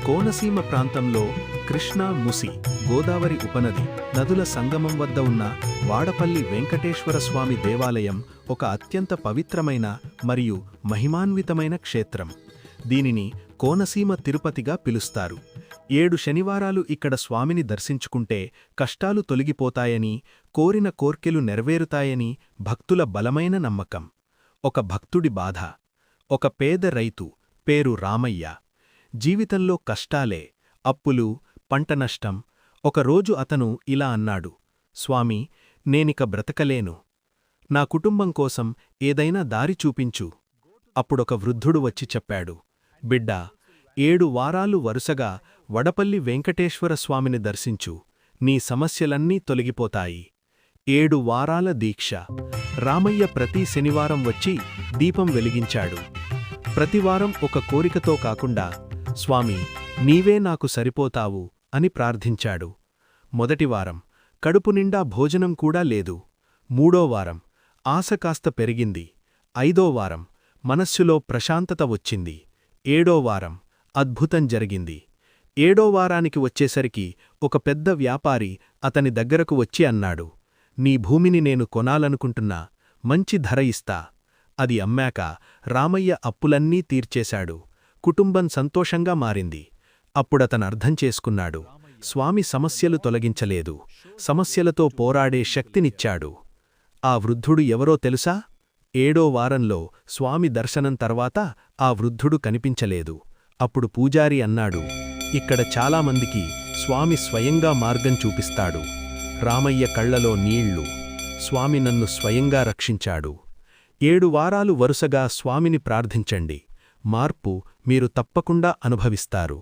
కోనసీమ ప్రాంతంలో కృష్ణా ముసి గోదావరి ఉపనది నదుల సంగమం వద్ద ఉన్న వాడపల్లి వెంకటేశ్వర స్వామి దేవాలయం ఒక అత్యంత పవిత్రమైన మరియు మహిమాన్వితమైన క్షేత్రం. దీనిని కోనసీమ తిరుపతిగా పిలుస్తారు. 7 శనివారాలు ఇక్కడ స్వామిని దర్శించుకుంటే కష్టాలు తొలగిపోతాయని, కోరిన కోర్కెలు నెరవేరుతాయని భక్తుల బలమైన నమ్మకం. ఒక భక్తుడి బాధ. ఒక పేద రైతు, పేరు రామయ్య. జీవితంలో కష్టాలే, అప్పులు, పంట నష్టం. ఒకరోజు అతను ఇలా అన్నాడు, స్వామీ, నేనిక బ్రతకలేను. నా కుటుంబం కోసం ఏదైనా దారి చూపించు. అప్పుడొక వృద్ధుడు వచ్చి చెప్పాడు, బిడ్డా, 7 వారాలు వరుసగా వడపల్లి వెంకటేశ్వర స్వామిని దర్శించు. నీ సమస్యలన్నీ తొలగిపోతాయి. 7 వారాల దీక్ష. రామయ్య ప్రతి శనివారం వచ్చి దీపం వెలిగించాడు. ప్రతివారం ఒక కోరికతో కాకుండా, స్వామీ, నీవే నాకు సరిపోతావు అని ప్రార్థించాడు. మొదటివారం కడుపునిండా భోజనం కూడా లేదు. 3వ వారం ఆశ కాస్త పెరిగింది. 5వ వారం మనస్సులో ప్రశాంతత వచ్చింది. 7వ వారం అద్భుతం జరిగింది. 7వ వారానికి వచ్చేసరికి ఒక పెద్ద వ్యాపారి అతని దగ్గరకు వచ్చి అన్నాడు, నీ భూమిని నేను కొనాలనుకుంటున్నా, మంచి ధర ఇస్తా. అది అమ్మాక రామయ్య అప్పులన్నీ తీర్చేశాడు. కుటుంబం సంతోషంగా మారింది. అప్పుడతనర్థం చేసుకున్నాడు, స్వామి సమస్యలు తొలగించలేదు, సమస్యలతో పోరాడే శక్తినిచ్చాడు. ఆ వృద్ధుడు ఎవరో తెలుసా? 7వ వారంలో స్వామి దర్శనం తర్వాత ఆ వృద్ధుడు కనిపించలేదు. అప్పుడు పూజారి అన్నాడు, ఇక్కడ చాలామందికి స్వామి స్వయంగా మార్గం చూపిస్తాడు. రామయ్య కళ్లలో నీళ్లు. స్వామి నన్ను స్వయంగా రక్షించాడు. 7 వారాలు వరుసగా స్వామిని ప్రార్థించండి. మార్పు మీరు తప్పకుండా అనుభవిస్తారు.